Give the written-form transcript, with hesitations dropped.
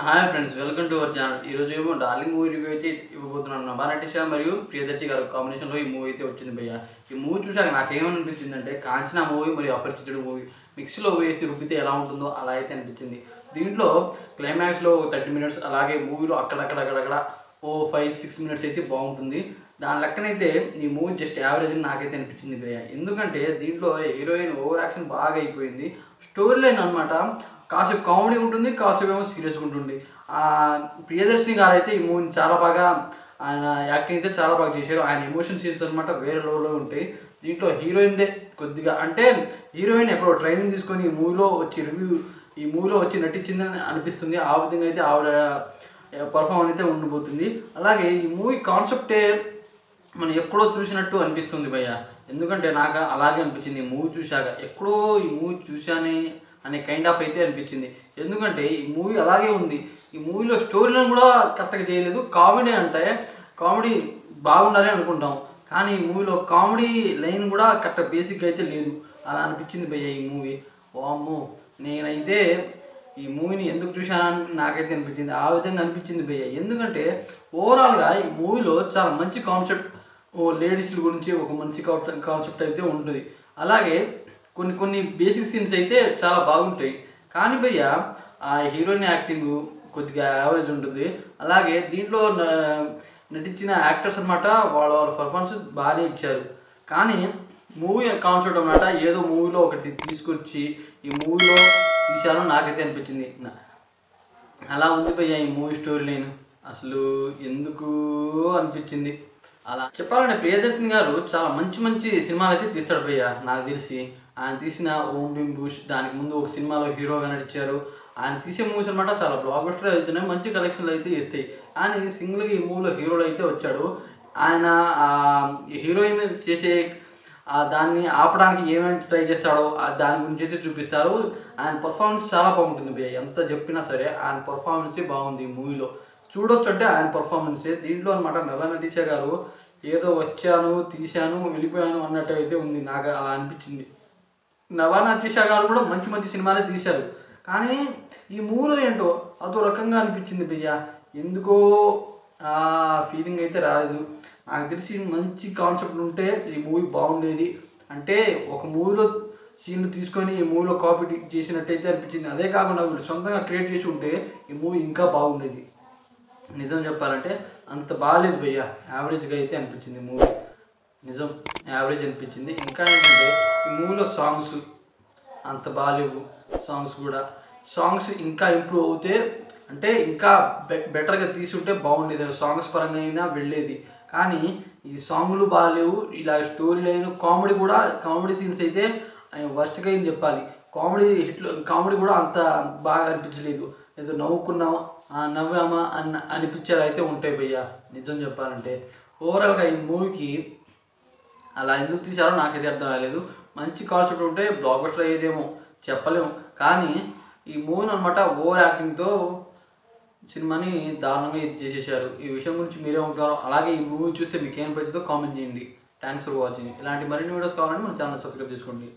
Hi friends, welcome to our channel. ఈరోజు ఏమో darling movie review అయితే ఇవ్వబోతున్నాను. నభా మరియు ప్రియదర్శి గారు కాంబినేషన్లో ఈ మూవీ అయితే వచ్చింది భయ్య. ఈ మూవీ చూసాక నాకేమనిపించిందంటే కాంచనా మూవీ మరియు అపరిచితుడు మూవీ మిక్స్లో వేసి రుబ్బితే ఎలా ఉంటుందో అలా అయితే అనిపించింది. దీంట్లో క్లైమాక్స్లో 30 మినిట్స్, అలాగే మూవీలో అక్కడక్కడ ఓ 5-6 మినిట్స్ అయితే బాగుంటుంది. దాని లెక్కనైతే ఈ మూవీ జస్ట్ యావరేజ్ అని నాకైతే అనిపించింది భయ్య. ఎందుకంటే దీంట్లో హీరోయిన్ ఓవర్ యాక్షన్ బాగా అయిపోయింది. స్టోరీ లైన్ అనమాట కాసేపు కామెడీ ఉంటుంది, కాసేపు ఏమో సీరియస్గా ఉంటుంది. ప్రియదర్శిని గారు అయితే ఈ మూవీని చాలా బాగా, ఆయన యాక్టింగ్ అయితే చాలా బాగా చేశారు. ఆయన ఎమోషన్ సీన్స్ అనమాట వేరే లెవెల్లో ఉంటాయి. దీంట్లో హీరోయిన్దే కొద్దిగా, అంటే హీరోయిన్ ఎక్కడో ట్రైనింగ్ తీసుకొని ఈ మూవీలో వచ్చి నటించిందని అనిపిస్తుంది. ఆ విధంగా అయితే ఆవిడ పర్ఫార్మెన్స్ అయితే ఉండబోతుంది. అలాగే ఈ మూవీ కాన్సెప్టే మనం ఎక్కడో చూసినట్టు అనిపిస్తుంది భయ్య. ఎందుకంటే నాకు అలాగే అనిపించింది ఈ మూవీ చూశాక. ఎక్కడో ఈ మూవీ చూశానే అనే కైండ్ ఆఫ్ అయితే అనిపించింది. ఎందుకంటే ఈ మూవీ అలాగే ఉంది. ఈ మూవీలో స్టోరీలను కూడా కరెక్ట్గా చేయలేదు. కామెడీ అంటే కామెడీ బాగుండాలి అనుకుంటాం, కానీ ఈ మూవీలో కామెడీ లైన్ కూడా కరెక్ట్ బేసిక్గా అయితే లేదు. అలా అనిపించింది భయ్య ఈ మూవీ. వామ్మో, నేనైతే ఈ మూవీని ఎందుకు చూశానని నాకైతే అనిపించింది. ఆ విధంగా అనిపించింది భయ్య. ఎందుకంటే ఓవరాల్గా ఈ మూవీలో చాలా మంచి కాన్సెప్ట్, లేడీస్ల గురించి ఒక మంచి కాన్సెప్ట్ అయితే ఉంటుంది. అలాగే కొన్ని బేసిక్ సీన్స్ అయితే చాలా బాగుంటాయి. కానీ భయ్య ఆ హీరోయిన్ యాక్టింగ్ కొద్దిగా యావరేజ్ ఉంటుంది. అలాగే దీంట్లో నటించిన యాక్టర్స్ అనమాట వాళ్ళ పర్ఫార్మెన్స్ బాగానే ఇచ్చారు. కానీ మూవీ కాన్సెప్ట్ అనమాట ఏదో మూవీలో ఒకటి తీసుకొచ్చి ఈ మూవీలో తీశారో నాకైతే అనిపించింది. అలా ఉంది భయ్య ఈ మూవీ స్టోరీ లైన్. అసలు ఎందుకు అనిపించింది అలా. చెప్పాలంటే ప్రియదర్శిని గారు చాలా మంచి సినిమాలు అయితే తీస్తాడు భయ్య. నాకు తెలిసి ఆయన తీసిన ఓం భీమ్ బూష్, దానికి ముందు ఒక సినిమాలో హీరోగా నటించారు. ఆయన తీసే మూవీస్ అనమాట చాలా బ్లాక్ బస్టర్ అవుతున్నాయి, మంచి కలెక్షన్లు అయితే ఇస్తాయి. కానీ సింగిల్గా ఈ మూవీలో హీరోలో అయితే వచ్చాడు. ఆయన హీరోయిన్ చేసే దాన్ని ఆపడానికి ఏమేమి ట్రై చేస్తాడో దాని గురించి అయితే చూపిస్తారు. ఆయన పర్ఫార్మెన్స్ చాలా బాగుంటుంది భయ్య. ఎంత చెప్పినా సరే ఆయన పర్ఫార్మెన్సే బాగుంది ఈ మూవీలో. చూడొచ్చు అంటే ఆయన పర్ఫార్మెన్సే. దీంట్లో అనమాట నభా గారు ఏదో వచ్చాను, తీశాను, వెళ్ళిపోయాను అన్నట్టు అయితే ఉంది. నాకు అలా అనిపించింది. నభా గారు కూడా మంచి సినిమాలే తీశారు. కానీ ఈ మూవీలో ఏంటో అదో రకంగా అనిపించింది భయ్య. ఎందుకో ఆ ఫీలింగ్ అయితే రాలేదు. నాకు తెలిసి మంచి కాన్సెప్ట్ ఉంటే ఈ మూవీ బాగుండేది. అంటే ఒక మూవీలో సీన్లు తీసుకొని ఈ మూవీలో కాపీ చేసినట్టయితే అనిపించింది. అదే కాకుండా వీళ్ళు సొంతంగా క్రియేట్ చేసి ఉంటే ఈ మూవీ ఇంకా బాగుండేది. నిజం చెప్పాలంటే అంత బాగాలేదు భయ్య. యావరేజ్గా అయితే అనిపించింది మూవీ. నిజం యావరేజ్ అనిపించింది. ఇంకా ఏంటంటే ఈ మూవీలో సాంగ్స్ అంత బాగాలేవు. సాంగ్స్ ఇంకా ఇంప్రూవ్ అవుతే, అంటే ఇంకా బెటర్గా తీసుంటే బాగుండేది. సాంగ్స్ పరంగా అయినా వెళ్ళేది. కానీ ఈ సాంగ్లు బాగాలేవు. ఇలా స్టోరీ లైన్, కామెడీ సీన్స్ అయితే వర్స్ట్గా ఏం చెప్పాలి. కామెడీ కూడా అంత బాగా అనిపించలేదు. ఏదో నవ్వామా అనిపించేలా అయితే ఉంటాయి భయ్య. నిజం చెప్పాలంటే ఓవరాల్గా ఈ మూవీకి అలా ఎందుకు తీశారో నాకైతే అర్థం కాలేదు. మంచి కాన్సెప్ట్ ఉంటే బ్లాక్ బస్టర్ అయ్యేదేమో చెప్పలేము. కానీ ఈ మూవీని అనమాట ఓవర్ యాక్టింగ్తో సినిమాని దారుణంగా ఇది చేసేసారు. ఈ విషయం గురించి మీరే ఉంటారో, అలాగే ఈ మూవీ చూస్తే మీకు ఏం నచ్చిందో కామెంట్ చేయండి. Thanks for watching. ఇలాంటి మరిన్ని వీడియోస్ కావాలంటే మన ఛానల్ సబ్స్క్రైబ్ చేసుకోండి.